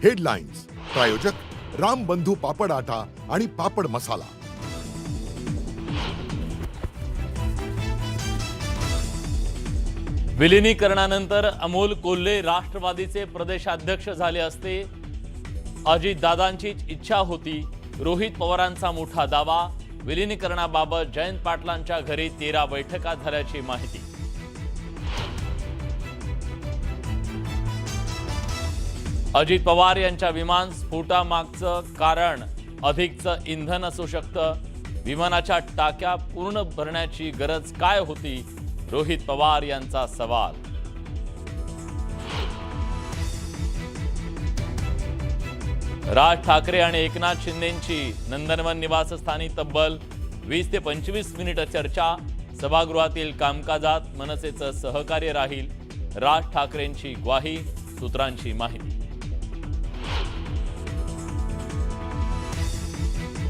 Headlines प्रायोजक राम बंधू पापड आटा आणि पापड मसाला। विलिनीकरणानंतर अमोल कोल्हे राष्ट्रवादीचे प्रदेशाध्यक्ष झाले असते। अजितदादांचीच इच्छा होती। रोहित पवारांचा मोठा दावा। विलिनीकरणाबाबत जयंत पाटलांच्या घरी 13 बैठका झाल्याची माहिती। अजित पवार यांच्या विमान स्फोटामागचं कारण अधिकचं इंधन असू शकतं। विमानाच्या टाक्या पूर्ण भरण्याची गरज काय होती? रोहित पवार यांचा सवाल। राज ठाकरे आणि एकनाथ शिंदेंची नंदनवन निवासस्थानी तब्बल 20 ते 25 मिनिटं चर्चा। सभागृहातील कामकाजात मनसेचं सहकार्य राहील, राज ठाकरेंची ग्वाही, सूत्रांची माहिती।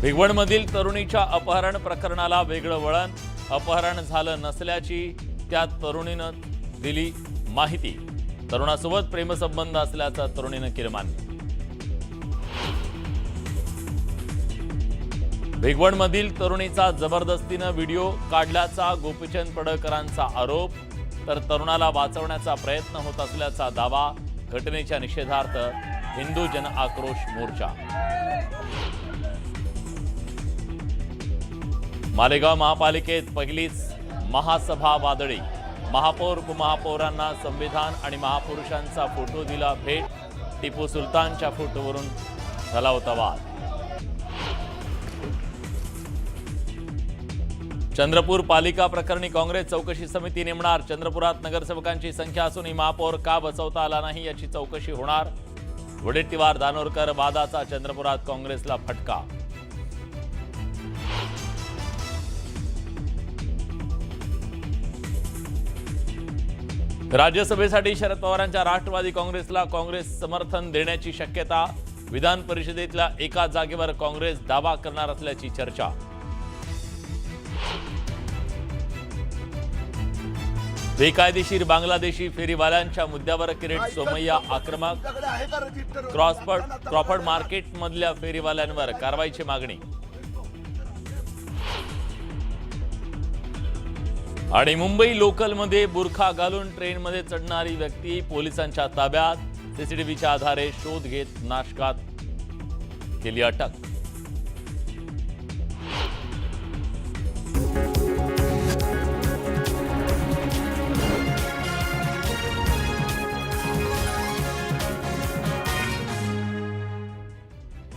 भिगवणमधील तरुणीच्या अपहरण प्रकरणाला वेगळं वळण। अपहरण झालं नसल्याची त्या तरुणीनं दिली माहिती। तरुणासोबत प्रेमसंबंध असल्याचं तरुणीनं केलं मान्य। भिगवणमधील तरुणीचा जबरदस्तीनं व्हिडिओ काढल्याचा गोपीचंद पडळकरांचा आरोप, तर तरुणाला वाचवण्याचा प्रयत्न होत असल्याचा दावा। घटनेच्या निषेधार्थ हिंदू जन आक्रोश मोर्चा। मालेगाव महापालिकेत पहिलीच महासभा वादळी। महापौर उपमहापौरांना संविधान आणि महापुरुषांचा फोटो दिला भेट। टिपू सुलतानच्या फोटोवरून झाला होता वाद। चंद्रपूर पालिका प्रकरणी काँग्रेस चौकशी समिती नेमणार। चंद्रपुरात नगरसेवकांची संख्या असूनही महापौर का बसवता आला नाही याची चौकशी होणार। वडेट्टीवार दानोरकर वादाचा चंद्रपुरात काँग्रेसला फटका। राज्यसभेसाठी शरद पवारांच्या राष्ट्रवादी काँग्रेसला काँग्रेस समर्थन देण्याची शक्यता। विधान परिषदेतल्या एका जागेवर काँग्रेस दावा करणार असल्याची चर्चा। बेकायदेशीर बांगलादेशी फेरीवाल्यांच्या मुद्द्यावर किरीट सोमय्या आक्रमक। क्रॉफर्ड मार्केट मधल्या फेरीवाल्यांवर कारवाईची मागणी। आणि मुंबई लोकलमध्ये बुरखा घालून ट्रेनमध्ये चढणारी व्यक्ती पोलिसांच्या ताब्यात। सीसीटीव्हीच्या आधारे शोध घेत नाशकात केली अटक।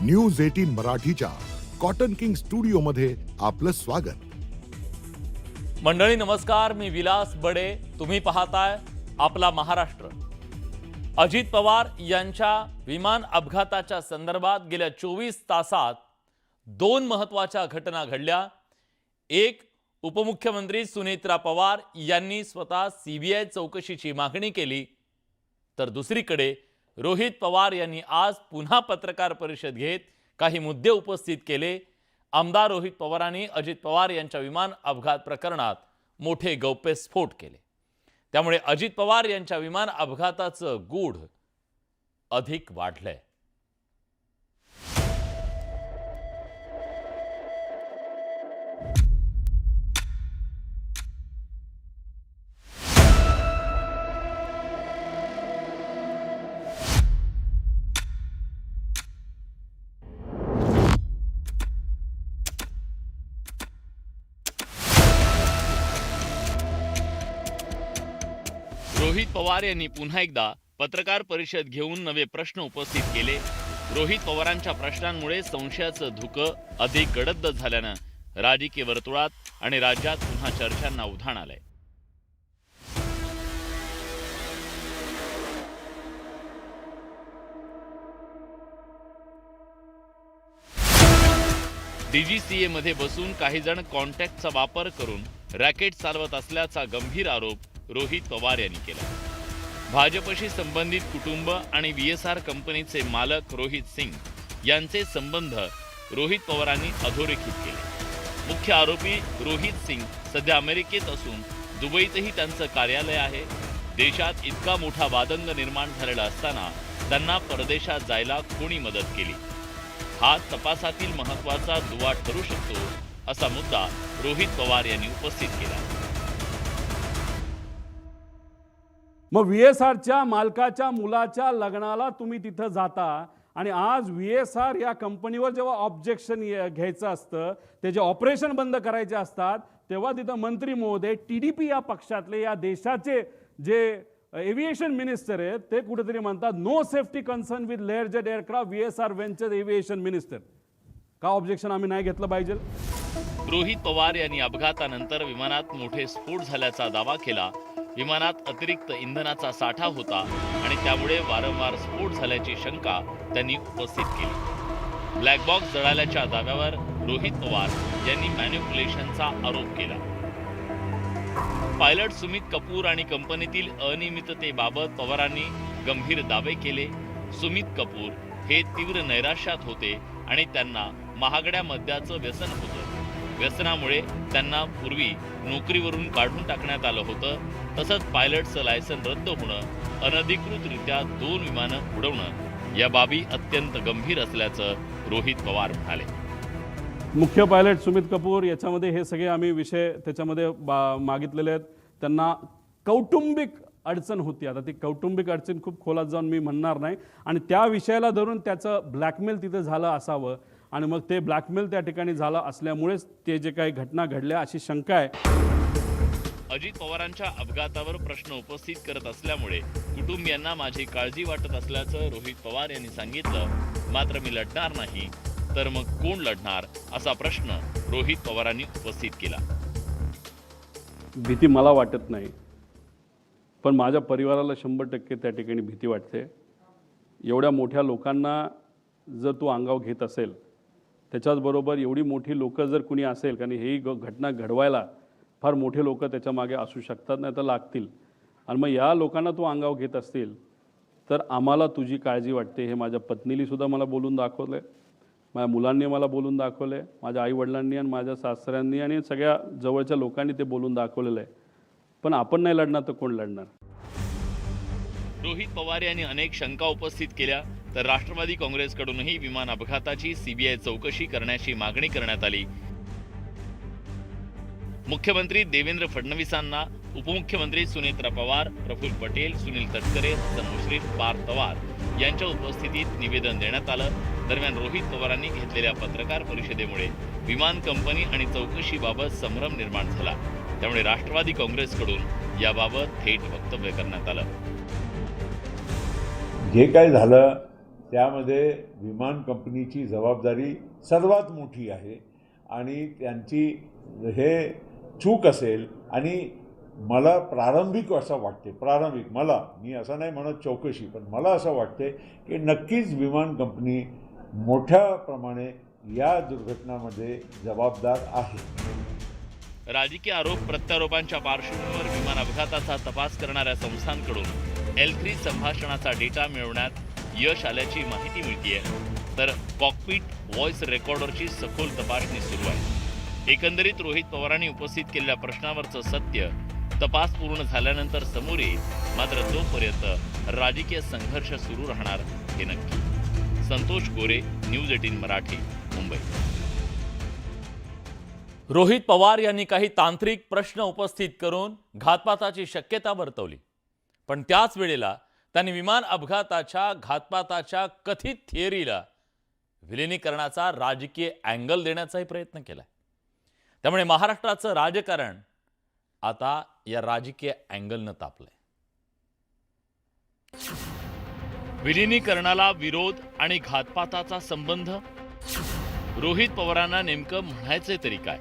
न्यूज 18 मराठीच्या कॉटन किंग स्टुडिओमध्ये आपलं स्वागत। मंडळी नमस्कार, मी विलास बडे। तुम्ही पाहताय आपला महाराष्ट्र। अजित पवार यांच्या विमान अपघाताच्या संदर्भात गेल्या 24 तासात 2 महत्त्वाच्या घटना घडल्या। एक, उपमुख्यमंत्री सुनेत्रा पवार यांनी स्वतः सीबीआय चौकशीची मागणी केली, तर दुसरीकडे रोहित पवार यांनी आज पुन्हा पत्रकार परिषद घेत काही मुद्दे उपस्थित केले। आमदार रोहित पवारांनी अजित पवार यांच्या विमान अपघात प्रकरणात मोठे गौप्यस्फोट केले। त्यामुळे अजित पवार यांच्या विमान अपघाताचं गूढ अधिक वाढलंय। रोहित पवार यांनी पुन्हा एकदा पत्रकार परिषद घेऊन नवे प्रश्न उपस्थित केले। रोहित पवारांच्या प्रश्नांमुळे संशयाचं धुकं अधिक गडद झाल्यानं राजकीय वर्तुळात आणि राज्यात पुन्हा चर्चांना उधाण आलंय। डीजीसीए मध्ये बसून काही जण कॉन्टॅक्टचा वापर करून रॅकेट चालवत असल्याचा गंभीर आरोप रोहित पवार यांनी केला। भाजपशी संबंधित कुटुंब आणि VSR कंपनीचे मालक रोहित सिंग यांचे संबंध रोहित पवारांनी अधोरेखित केले। मुख्य आरोपी रोहित सिंग सध्या अमेरिकेत असून दुबईतही त्यांचं कार्यालय आहे। देशात इतका मोठा वादंग निर्माण झालेला असताना त्यांना परदेशात जायला कोणी मदत केली? हा तपासातील महत्त्वाचा दुवा ठरू शकतो असा मुद्दा रोहित पवार यांनी उपस्थित केला. मग VSRच्या मालकाच्या मुलाच्या लग्नाला तुम्ही तिथं जाता आणि आज VSR या कंपनीवर जेव्हा ऑब्जेक्शन घ्यायचं असतं, त्याचे ऑपरेशन बंद करायचे असतात, तेव्हा तिथं मंत्री महोदय TDP या पक्षातले या देशाचे जे एव्हिएशन मिनिस्टर आहेत ते कुठेतरी म्हणतात no safety concern with Lear jet aircraft VSR venture aviation minister. का ऑब्जेक्शन आम्ही नाही घेतलं पाहिजे? रोहित पवार यांनी अपघातानंतर विमानात मोठे स्फोट झाल्याचा दावा केला. विमानात अतिरिक्त इंधनाचा साठा होता आणि त्यामुळे वारंवार स्फोट झाल्याची शंका त्यांनी उपस्थित केली. ब्लॅक बॉक्स जळाल्याच्या दाव्यावर रोहित पवार यांनी मॅन्युप्युलेशनचा आरोप केला. पायलट सुमित कपूर आणि कंपनीतील अनियमिततेबाबत पवारांनी गंभीर दावे केले. सुमित कपूर हे तीव्र नैराश्यात होते आणि त्यांना महागड्या मद्याचं व्यसन होतं. व्यसनामुळे त्यांना पूर्वी नोकरीवरून काढून टाकण्यात आलं होतं. तसंच पायलटचं लायसन रद्द होणं, अनधिकृतरित्या 2 विमानं उडवणं या बाबी अत्यंत गंभीर असल्याचं रोहित पवार म्हणाले. मुख्य पायलट सुमित कपूर याच्यामध्ये हे सगळे आम्ही विषय त्याच्यामध्ये मागितलेले आहेत. त्यांना कौटुंबिक अडचण होती. आता ती कौटुंबिक अडचण खूप खोलात जाऊन मी म्हणणार नाही आणि त्या विषयाला धरून त्याचं ब्लॅकमेल तिथं झालं असावं आणि मग ते ब्लॅकमेल त्या ठिकाणी झालं असल्यामुळेच ते जे काही घटना घडल्या अशी शंका आहे. अजित पवारांच्या अपघातावर प्रश्न उपस्थित करत असल्यामुळे कुटुंबियांना माझी काळजी वाटत असल्याचं रोहित पवार यांनी सांगितलं. मात्र मी लढणार नाही तर मग कोण लढणार असा प्रश्न रोहित पवारांनी उपस्थित केला. भीती मला वाटत नाही, पण माझ्या परिवाराला 100% त्या ठिकाणी भीती वाटते. एवढ्या मोठ्या लोकांना जर तू अंगावर घेत असेल, त्याच्याचबरोबर एवढी मोठी लोक जर कुणी असेल, कारण ही घटना घडवायला फार मोठे लोक त्याच्या मागे असू शकतात, नाही तर लागतील. आणि मग या लोकांना तू अंगावर घेत असतील तर आम्हाला तुझी काळजी वाटते. हे माझ्या पत्नीली सुद्धा मला बोलून दाखवलं आहे, माझ्या मुलांनी मला बोलून दाखवलं आहे, माझ्या आईवडिलांनी आणि माझ्या सासऱ्यांनी आणि सगळ्या जवळच्या लोकांनी ते बोलून दाखवलेलं आहे. पण आपण नाही लढणार तर कोण लढणार? रोहित पवार यांनी अनेक शंका उपस्थित केल्या. तर राष्ट्रवादी काँग्रेसकडूनही विमान अपघाताची CBI चौकशी करण्याची मागणी करण्यात आली. मुख्यमंत्री देवेंद्र फडणवीसांना उपमुख्यमंत्री सुनेत्रा पवार, प्रफुल्ल पटेल, सुनील तटकरे, हसन मुश्रीफ, पार्थ पवार यांच्या उपस्थितीत निवेदन देण्यात आलं. दरम्यान रोहित पवारांनी घेतलेल्या पत्रकार परिषदेमुळे विमान कंपनी आणि चौकशीबाबत संभ्रम निर्माण झाला. त्यामुळे राष्ट्रवादी काँग्रेसकडून याबाबत थेट वक्तव्य करण्यात आलं. जे काय झालं त्यामध्ये विमान कंपनीची जबाबदारी सर्वात मोठी आहे आणि त्यांची हे चूक असेल. आणि मला प्रारंभिक असं वाटते, मी असं नाही म्हणत चौकशी, पण मला असं वाटते की नक्कीच विमान कंपनी मोठ्या प्रमाणे या दुर्घटनामध्ये जबाबदार आहे. राजकीय आरोप प्रत्यारोपांच्या पार्श्वभूमीवर विमान अपघाताचा तपास करणाऱ्या संस्थांकडून L3 संभाषणाचा डेटा मिळवण्यात यश आल्याची माहिती मिळतेय. तर कॉकपिट व्हॉइस रेकॉर्डरची सखोल तपासणी सुरू आहे. एकंदरीत रोहित पवारांनी उपस्थित केलेल्या प्रश्नावरचं सत्य तपास पूर्ण झाल्यानंतर समोर येईल. मात्र तोपर्यंत राजकीय संघर्ष सुरू राहणार हे नक्की. संतोष गोरे, न्यूज 18 मराठी, मुंबई. रोहित पवार यांनी काही तांत्रिक प्रश्न उपस्थित करून घातपाताची शक्यता वर्तवली. पण त्याच वेळेला त्यांनी विमान अपघाताच्या घातपाताच्या कथित थिअरीला विलिनीकरणाचा राजकीय अँगल देण्याचाही प्रयत्न केला. त्यामुळे महाराष्ट्राचं राजकारण आता या राजकीय अँगलनं तापलंय. विलिनीकरणाला विरोध आणि घातपाताचा संबंध. रोहित पवारांना नेमकं म्हणायचे तरी काय?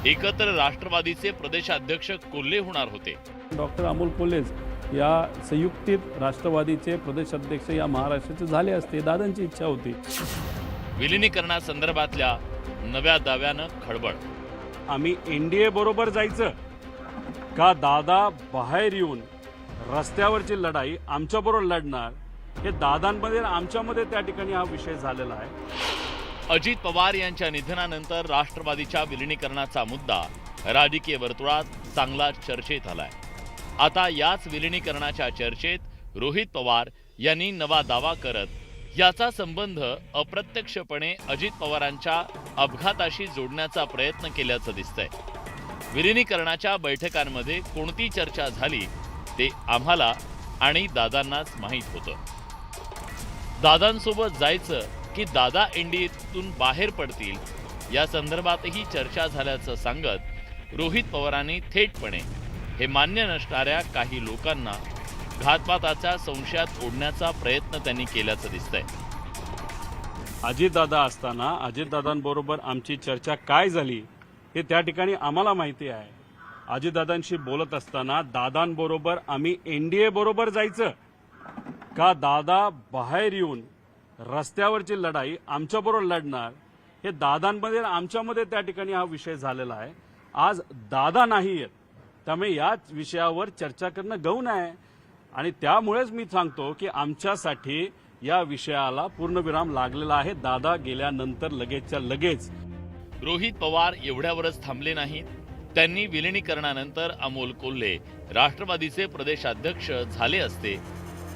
एकत्र राष्ट्रवादीचे प्रदेशाध्यक्ष कोल्हे होणार होते. डॉक्टर अमोल कोल्हेच या संयुक्तित राष्ट्रवादीचे प्रदेशाध्यक्ष या महाराष्ट्राचे झाले असते. दादांची इच्छा होती. विलिनीकरणासंदर्भातल्या नव्या दाव्यानं खळबळ. आम्ही NDA बरोबर जायचं का दादा बाहेर येऊन रस्त्यावरची लढाई आमच्याबरोबर लढणार, हे दादांमध्ये आमच्यामध्ये त्या ठिकाणी हा विषय झालेला आहे. अजित पवार यांच्या निधनानंतर राष्ट्रवादीच्या विलिनीकरणाचा मुद्दा राजकीय वर्तुळात चांगला चर्चेत आलाय. आता याच विलिनीकरणाच्या चर्चेत रोहित पवार यांनी नवा दावा करत याचा संबंध अप्रत्यक्षपणे अजित पवारांच्या अपघाताशी जोडण्याचा प्रयत्न केल्याचं दिसतंय. विलिनीकरणाच्या बैठकांमध्ये कोणती चर्चा झाली ते आम्हाला आणि दादांनाच माहीत होतं. दादांसोबत जायचं की दादा एनडीएतून बाहेर पडतील या संदर्भातही चर्चा झाल्याचं सांगत रोहित पवारांनी थेटपणे हे मान्य नसणाऱ्या काही लोकांना घातपाताच्या संशयात ओढण्याचा प्रयत्न त्यांनी केल्याचं दिसतंय. अजितदादा असताना अजितदादांबरोबर आमची चर्चा काय झाली हे त्या ठिकाणी आम्हाला माहिती आहे. अजितदादांशी बोलत असताना दादांबरोबर आम्ही एनडीए बरोबर जायचं का दादा बाहेर येऊन रस्त्यावरची लढाई आमच्याबरोबर लढणार हे दादांमध्ये आमच्यामध्ये त्या ठिकाणी हा विषय झालेला आहे. आज दादा नाही आहेत, त्यामुळे याच विषयावर चर्चा करणं गौण आहे आणि त्यामुळेच मी सांगतो की आमच्यासाठी या विषयाला पूर्णविराम लागलेला आहे. दादा गेल्यानंतर लगेचच्या लगेच. रोहित पवार एवढ्यावरच थांबले नाहीत. त्यांनी विलिनीकरणानंतर अमोल कोल्हे राष्ट्रवादीचे प्रदेशाध्यक्ष झाले असते.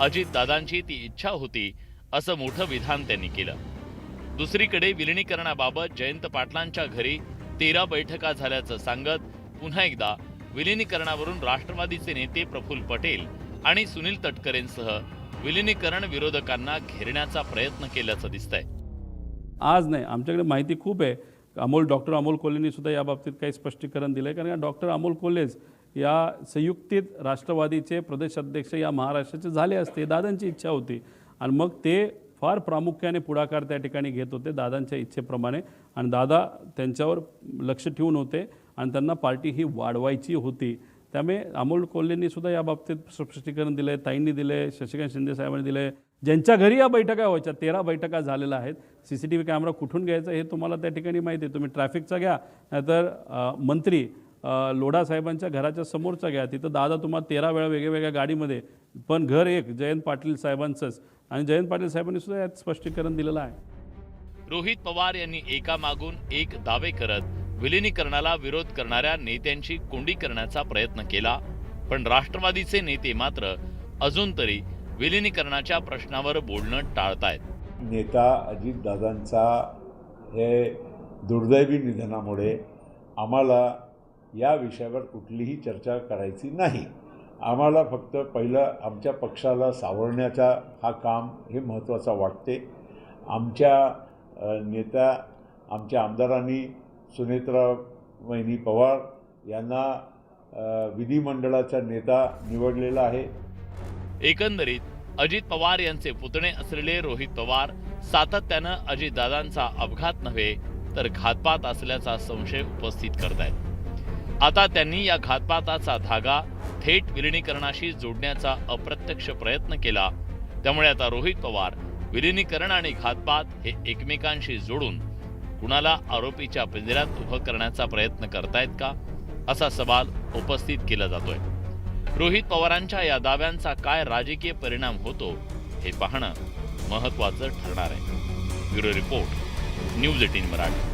अजितदादांची ती इच्छा होती असं मोठं विधान त्यांनी केलं. दुसरीकडे विलिनीकरणाबाबत जयंत पाटलांच्या घरी 13 बैठका झाल्याचं सांगत पुन्हा एकदा विलिनीकरणावरून राष्ट्रवादीचे नेते प्रफुल्ल पटेल आणि सुनील तटकरेंसह विलिनीकरण विरोधकांना घेरण्याचा प्रयत्न केल्याचं दिसतंय. आज नाही, आमच्याकडे माहिती खूप आहे. डॉक्टर अमोल कोल्हेंनी सुद्धा या बाबतीत काही स्पष्टीकरण दिलं आहे. कारण डॉक्टर अमोल कोल्हेच या संयुक्तित राष्ट्रवादीचे प्रदेशाध्यक्ष या महाराष्ट्राचे झाले असते. दादांची इच्छा होती आणि मग ते फार प्रामुख्याने पुढाकार त्या ठिकाणी घेत होते दादांच्या इच्छेप्रमाणे आणि दादा त्यांच्यावर लक्ष ठेवून होते आणि त्यांना पार्टी ही वाढवायची होती. त्यामुळे अमोल कोल्हेंनी सुद्धा या बाबतीत स्पष्टीकरण दिलं आहे. ताईंनी दिले, शशिकांत शिंदे साहेबांनी दिले. ज्यांच्या घरी या बैठका व्हायच्या 13 बैठका झालेल्या आहेत. CCTV कॅमेरा कुठून घ्यायचा हे तुम्हाला त्या ठिकाणी माहिती आहे. तुम्ही ट्रॅफिकचा घ्या नाहीतर मंत्री लोढा साहेबांच्या घराच्या समोरचा घ्या. तिथं दादा तुम्हाला 13 वेळा वेगवेगळ्या गाडीमध्ये, पण घर एक जयंत पाटील साहेबांचंच आणि जयंत पाटील साहेबांनी सुद्धा यात स्पष्टीकरण दिलेलं आहे. रोहित पवार यांनी एकामागून एक दावे करत विलिनीकरणाला विरोध करणाऱ्या नेत्यांची कोंडी करण्याचा प्रयत्न केला. पण राष्ट्रवादीचे नेते मात्र अजून तरी विलिनीकरणाच्या प्रश्नावर बोलणं टाळतायत. नेता अजितदादांचा हे दुर्दैवी निधनामुळे आम्हाला या विषयावर कुठलीही चर्चा करायची नाही. आम्हाला फक्त पहिलं आमच्या पक्षाला सावरण्याचा हा काम हे महत्त्वाचं वाटते. आमच्या नेत्या आमच्या आमदारांनी सुनेत्रा वहिनी पवार यांना विधिमंडळाचा नेता निवडलेला आहे. एकंदरीत अजित पवार यांचे पुतणे असलेले रोहित पवार सातत्यानं अजितदादांचा अपघात नव्हे तर घातपात असल्याचा संशय उपस्थित करतायत. आता त्यांनी या घातपाताचा धागा थेट विलिनीकरणाशी जोडण्याचा अप्रत्यक्ष प्रयत्न केला. त्यामुळे आता रोहित पवार विलिनीकरण आणि घातपात हे एकमेकांशी जोडून कुणाला आरोपीच्या पिंजऱ्यात उभं करण्याचा प्रयत्न करतायत का, असा सवाल उपस्थित केला जातोय. रोहित पवारांच्या या दाव्यांचा काय राजकीय परिणाम होतो हे पाहणं महत्त्वाचं ठरणार आहे. Bureau report, news 18 Marathi.